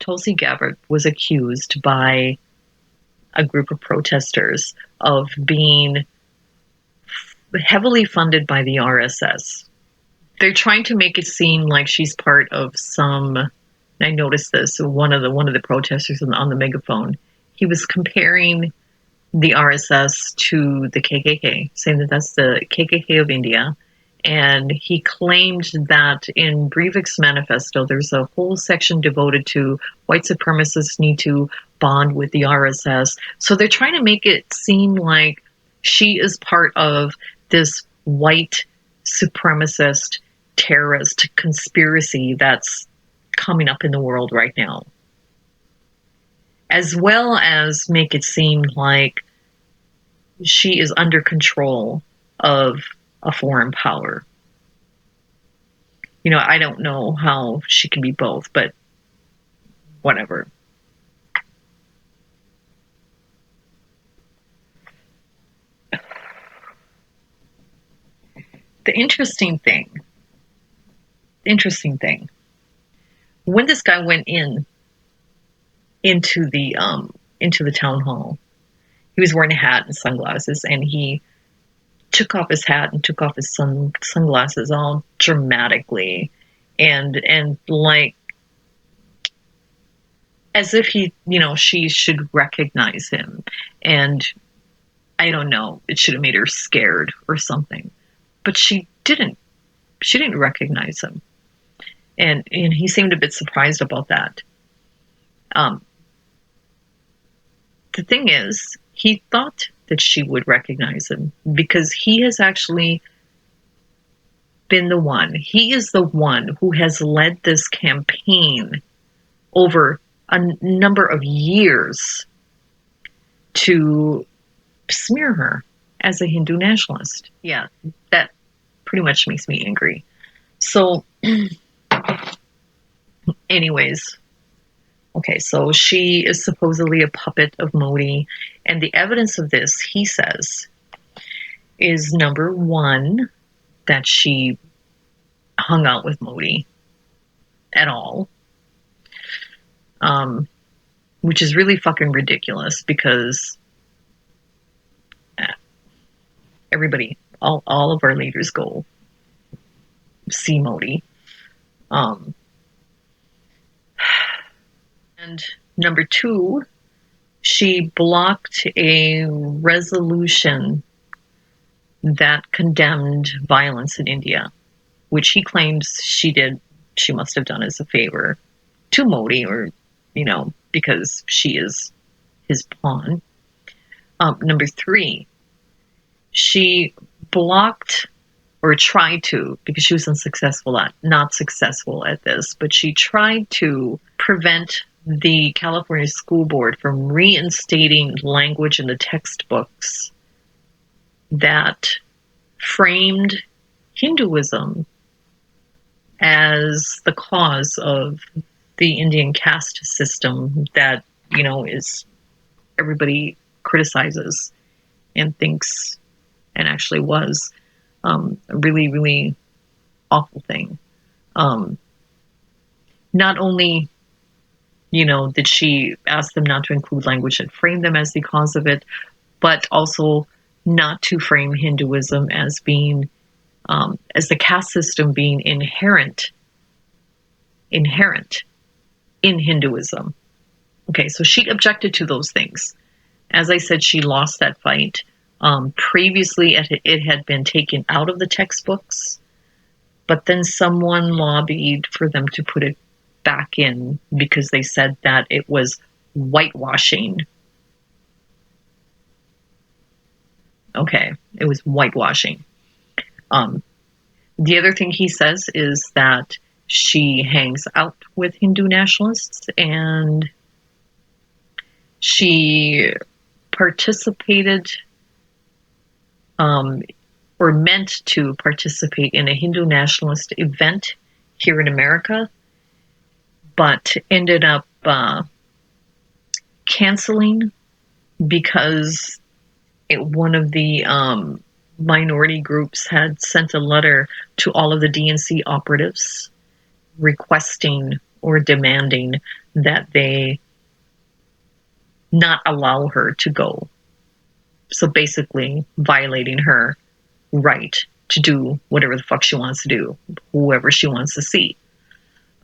Tulsi Gabbard was accused by a group of protesters of being heavily funded by the RSS. They're trying to make it seem like she's part of some. I noticed this. One of the protesters on the megaphone, he was comparing the RSS to the KKK, saying that that's the KKK of India. And he claimed that in Breivik's manifesto, there's a whole section devoted to white supremacists need to bond with the RSS. So they're trying to make it seem like she is part of this white supremacist terrorist conspiracy that's coming up in the world right now, as well as make it seem like she is under control of a foreign power. You know, I don't know how she can be both, but whatever. The interesting thing, when this guy went into the town hall, he was wearing a hat and sunglasses, and he took off his hat and took off his sunglasses all dramatically, and like as if he, she should recognize him. And I don't know, it should have made her scared or something, but she didn't recognize him, and he seemed a bit surprised about that. The thing is, he thought that she would recognize him because he has actually been the one. He is the one who has led this campaign over a number of years to smear her as a Hindu nationalist. Yeah, that pretty much makes me angry. So, anyways. Okay, so she is supposedly a puppet of Modi, and the evidence of this, he says, is number one, that she hung out with Modi at all, which is really fucking ridiculous because everybody, all of our leaders go see Modi. And number two, she blocked a resolution that condemned violence in India, which he claims she must have done as a favor to Modi, or, because she is his pawn. Number three, she blocked, or tried to, because she was not successful at this, but she tried to prevent the California School Board from reinstating language in the textbooks that framed Hinduism as the cause of the Indian caste system that, is everybody criticizes and thinks, and actually was a really, really awful thing. Not only did she ask them not to include language that framed them as the cause of it, but also not to frame Hinduism as being, as the caste system being inherent in Hinduism. Okay, so she objected to those things. As I said, she lost that fight. Previously, it had been taken out of the textbooks, but then someone lobbied for them to put it back in because they said that it was whitewashing. Okay, it was whitewashing. The other thing he says is that she hangs out with Hindu nationalists, and she participated or meant to participate in a Hindu nationalist event here in America, but ended up canceling because one of the minority groups had sent a letter to all of the DNC operatives requesting or demanding that they not allow her to go. So basically violating her right to do whatever the fuck she wants to do, whoever she wants to see.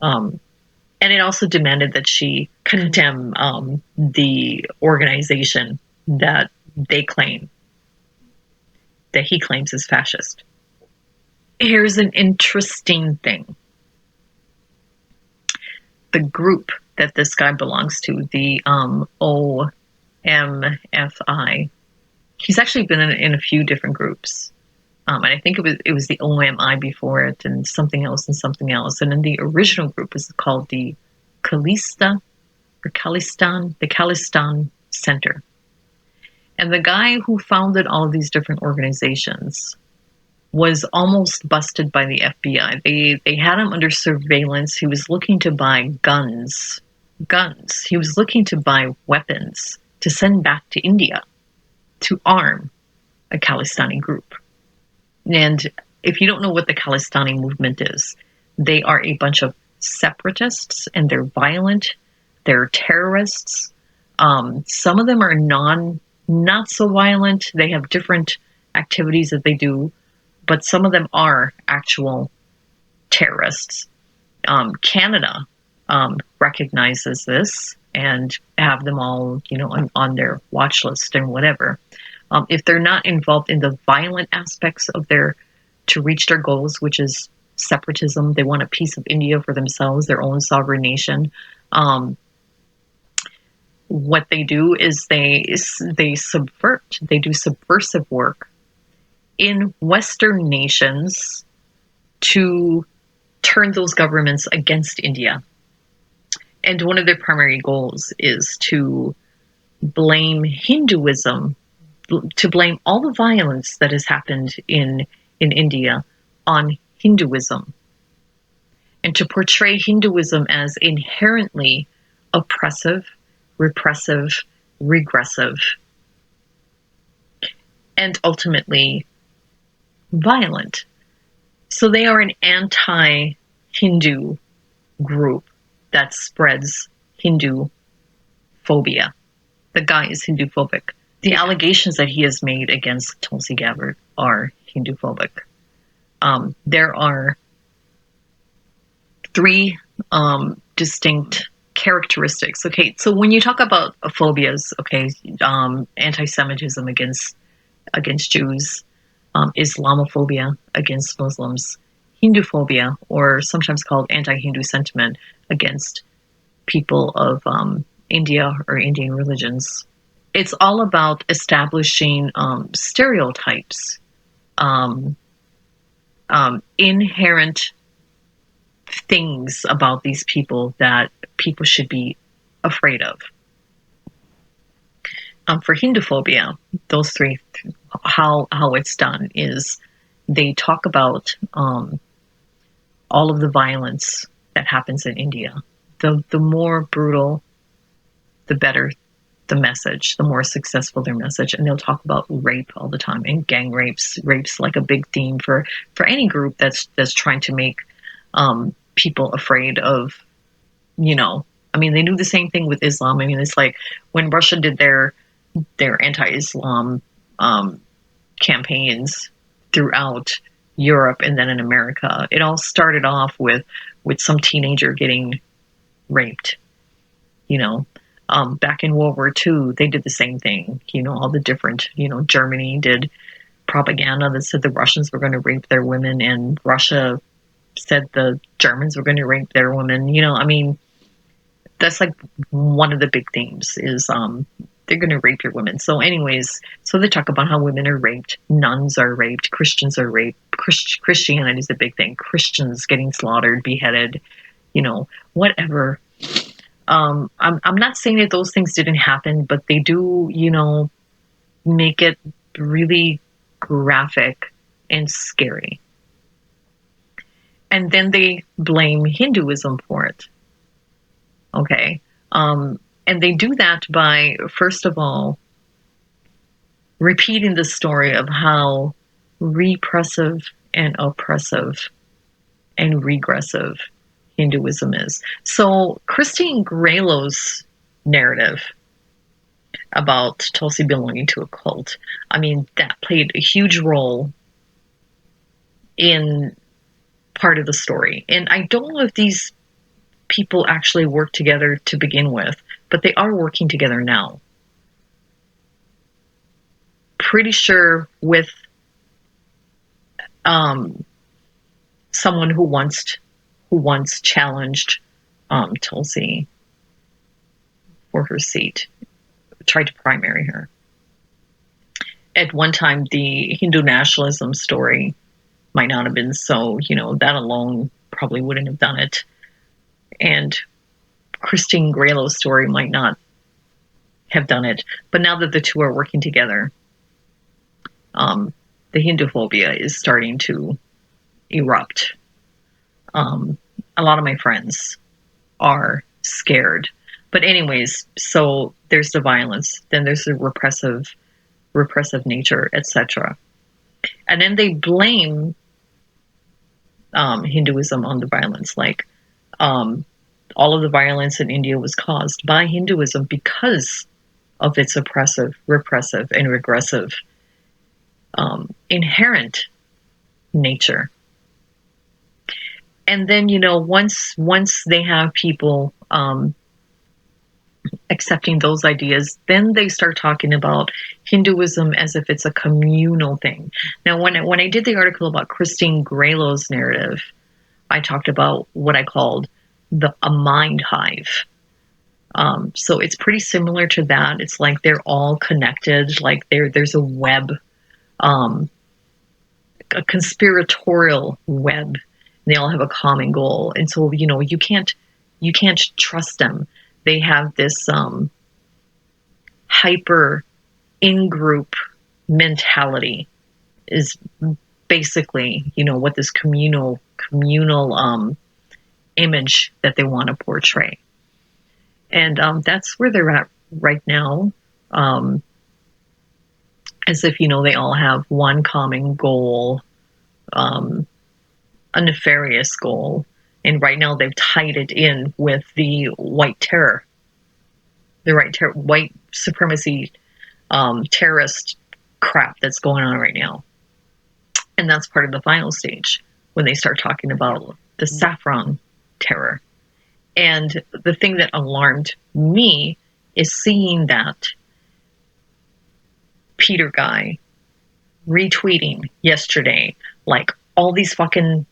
And it also demanded that she condemn the organization that they claim, that he claims is fascist. Here's an interesting thing. The group that this guy belongs to, the OMFI, he's actually been in a few different groups. And I think it was the OMI before it, and something else and something else. And then the original group was called the Khalistan Center. And the guy who founded all of these different organizations was almost busted by the FBI. They had him under surveillance. He was looking to buy guns. He was looking to buy weapons to send back to India to arm a Khalistani group. And if you don't know what the Khalistani movement is, they are a bunch of separatists, and they're violent. They're terrorists. Some of them are not so violent. They have different activities that they do, but some of them are actual terrorists. Canada recognizes this and have them all, on their watch list and whatever. If they're not involved in the violent aspects of to reach their goals, which is separatism, they want a piece of India for themselves, their own sovereign nation. What they do is they subvert. They do subversive work in Western nations to turn those governments against India. And one of their primary goals is to blame Hinduism, to blame all the violence that has happened in India on Hinduism, and to portray Hinduism as inherently oppressive, repressive, regressive, and ultimately violent. So they are an anti-Hindu group that spreads Hindu phobia. The guy is Hindu phobic. The allegations that he has made against Tulsi Gabbard are Hindu phobic. There are three distinct characteristics. Okay, so when you talk about phobias, okay, anti-Semitism against Jews, Islamophobia against Muslims, Hinduphobia, or sometimes called anti-Hindu sentiment against people of India or Indian religions. It's all about establishing stereotypes, inherent things about these people that people should be afraid of. For Hinduphobia, those three, how it's done is they talk about all of the violence that happens in India. The more brutal, the better the message, the more successful their message. And they'll talk about rape all the time, and gang rapes like a big theme for any group that's trying to make people afraid of, they do the same thing with Islam. I mean, it's like when Russia did their anti-Islam campaigns throughout Europe and then in America, it all started off with some teenager getting raped. Back in World War II, they did the same thing. All the different, Germany did propaganda that said the Russians were going to rape their women, and Russia said the Germans were going to rape their women. That's like one of the big themes is they're going to rape your women. So anyways, so they talk about how women are raped, nuns are raped, Christians are raped. Christianity is a big thing. Christians getting slaughtered, beheaded, whatever. I'm not saying that those things didn't happen, but they do, make it really graphic and scary. And then they blame Hinduism for it. Okay. And they do that by, first of all, repeating the story of how repressive and oppressive and regressive Hinduism is. So Christine Greylow's narrative about Tulsi belonging to a cult, I mean, that played a huge role in part of the story. And I don't know if these people actually work together to begin with, but they are working together now. Pretty sure with someone who once challenged Tulsi for her seat, tried to primary her. At one time, the Hindu nationalism story might not have been so, that alone probably wouldn't have done it. And Christine Greylow's story might not have done it. But now that the two are working together, the Hindu phobia is starting to erupt. A lot of my friends are scared. But anyways, so there's the violence, then there's the repressive nature, etc. And then they blame Hinduism on the violence. Like all of the violence in India was caused by Hinduism because of its oppressive, repressive, and regressive inherent nature. And then, once they have people accepting those ideas, then they start talking about Hinduism as if it's a communal thing. Now, when I did the article about Christine Greylow's narrative, I talked about what I called a mind hive. So it's pretty similar to that. It's like they're all connected, like there's a web, a conspiratorial web. They all have a common goal, and so you can't trust them. They have this hyper in-group mentality is basically what this communal image that they want to portray, and that's where they're at right now. As if they all have one common goal, a nefarious goal. And right now they've tied it in with the white terror, white supremacy, terrorist crap that's going on right now. And that's part of the final stage when they start talking about the saffron terror. And the thing that alarmed me is seeing that Peter guy retweeting yesterday, like all these fucking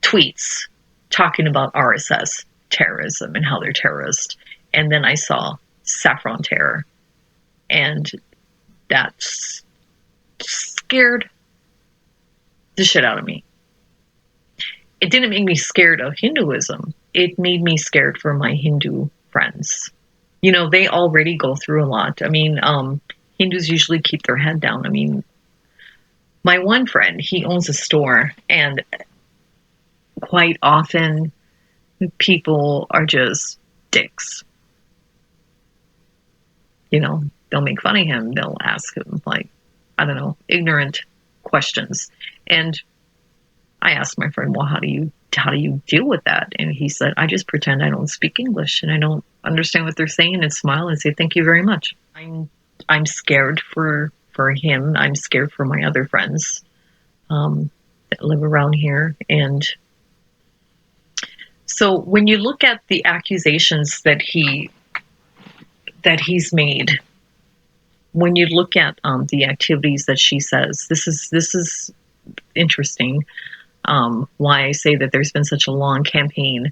tweets talking about RSS terrorism and how they're terrorists. And then I saw saffron terror, and that scared the shit out of me. It didn't make me scared of Hinduism. It made me scared for my Hindu friends. They already go through a lot. I mean, Hindus usually keep their head down. I mean, my one friend, he owns a store, and quite often people are just dicks. They'll make fun of him. They'll ask him, like, I don't know, ignorant questions. And I asked my friend, well, how do you deal with that? And he said, I just pretend I don't speak English and I don't understand what they're saying and smile and say, thank you very much. I'm scared for him. I'm scared for my other friends that live around here. And so when you look at the accusations that he's made, when you look at the activities that she says, this is interesting. Why I say that there's been such a long campaign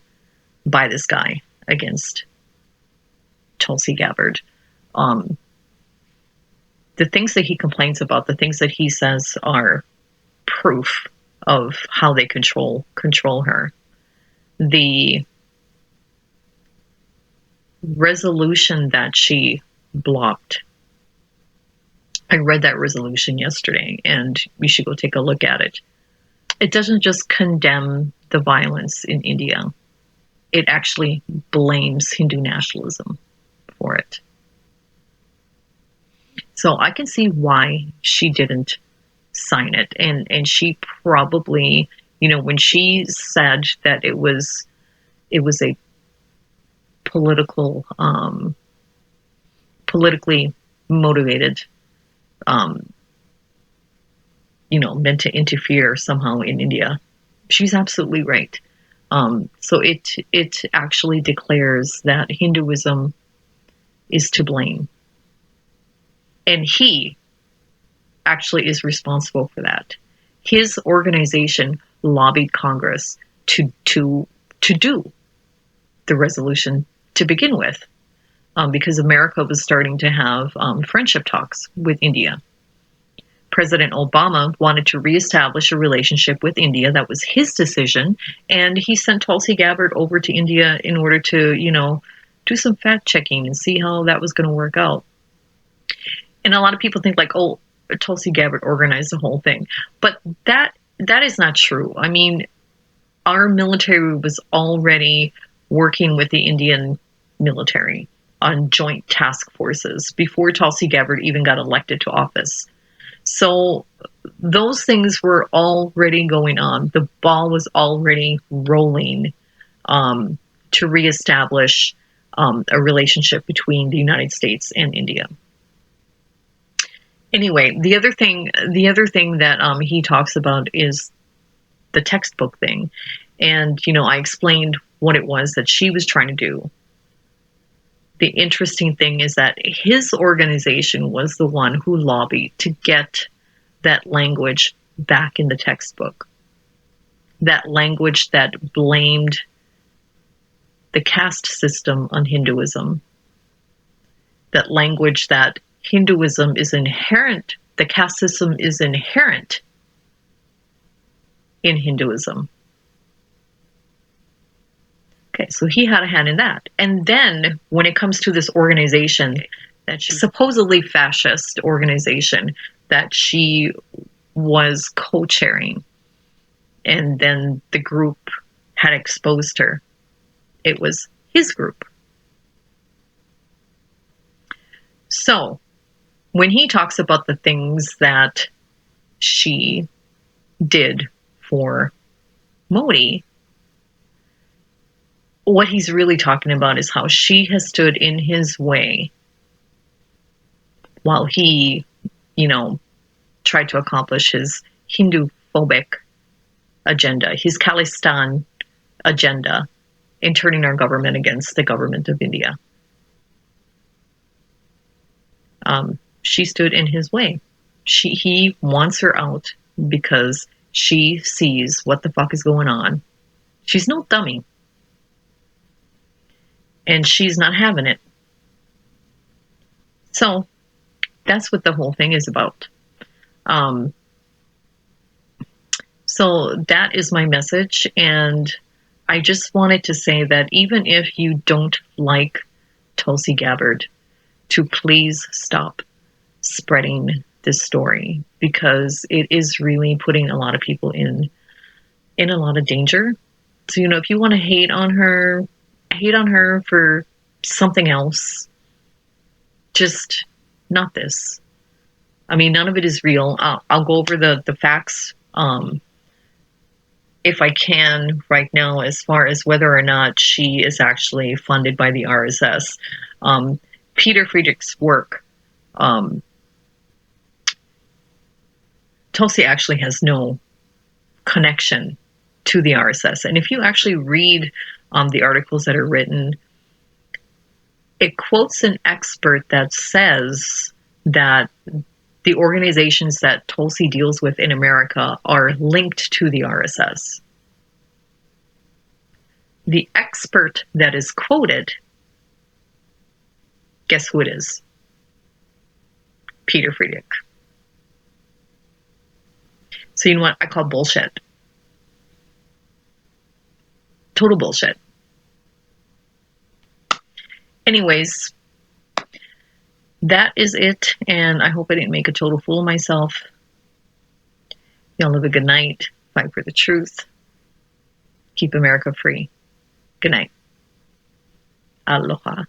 by this guy against Tulsi Gabbard. The things that he complains about, the things that he says are proof of how they control her. The resolution that she blocked, I read that resolution yesterday, and you should go take a look at it. It doesn't just condemn the violence in India. It actually blames Hindu nationalism for it. So I can see why she didn't sign it. And she probably when she said that it was a politically motivated, meant to interfere somehow in India, she's absolutely right. So it actually declares that Hinduism is to blame, and he actually is responsible for that. His organization lobbied Congress to do the resolution to begin with, because America was starting to have friendship talks with India. President Obama wanted to reestablish a relationship with India. That was his decision, and he sent Tulsi Gabbard over to India in order to, do some fact checking and see how that was going to work out. And a lot of people think like, oh, Tulsi Gabbard organized the whole thing, but that is not true. I mean, our military was already working with the Indian military on joint task forces before Tulsi Gabbard even got elected to office. So those things were already going on. The ball was already rolling to reestablish a relationship between the United States and India. Anyway, the other thing that he talks about is the textbook thing. And, I explained what it was that she was trying to do. The interesting thing is that his organization was the one who lobbied to get that language back in the textbook. That language that blamed the caste system on Hinduism. That language that Hinduism is inherent, the caste system is inherent in Hinduism. Okay, so he had a hand in that. And then when it comes to this organization, that supposedly fascist organization that she was co-chairing, and then the group had exposed her, it was his group. So when he talks about the things that she did for Modi, what he's really talking about is how she has stood in his way while he, tried to accomplish his Hindu-phobic agenda, his Khalistan agenda, in turning our government against the government of India. She stood in his way. He wants her out because she sees what the fuck is going on. She's no dummy. And she's not having it. So that's what the whole thing is about. So that is my message. And I just wanted to say that even if you don't like Tulsi Gabbard, to please stop spreading this story, because it is really putting a lot of people in a lot of danger. So, if you want to hate on her for something else, just not this. I mean, none of it is real. I'll go over the facts if I can right now, as far as whether or not she is actually funded by the RSS. Pieter Friedrich's work, Tulsi actually has no connection to the RSS. And if you actually read the articles that are written, it quotes an expert that says that the organizations that Tulsi deals with in America are linked to the RSS. The expert that is quoted, guess who it is? Pieter Friedrich. So you know what I call bullshit? Total bullshit. Anyways, that is it, and I hope I didn't make a total fool of myself. Y'all have a good night. Fight for the truth. Keep America free. Good night. Aloha.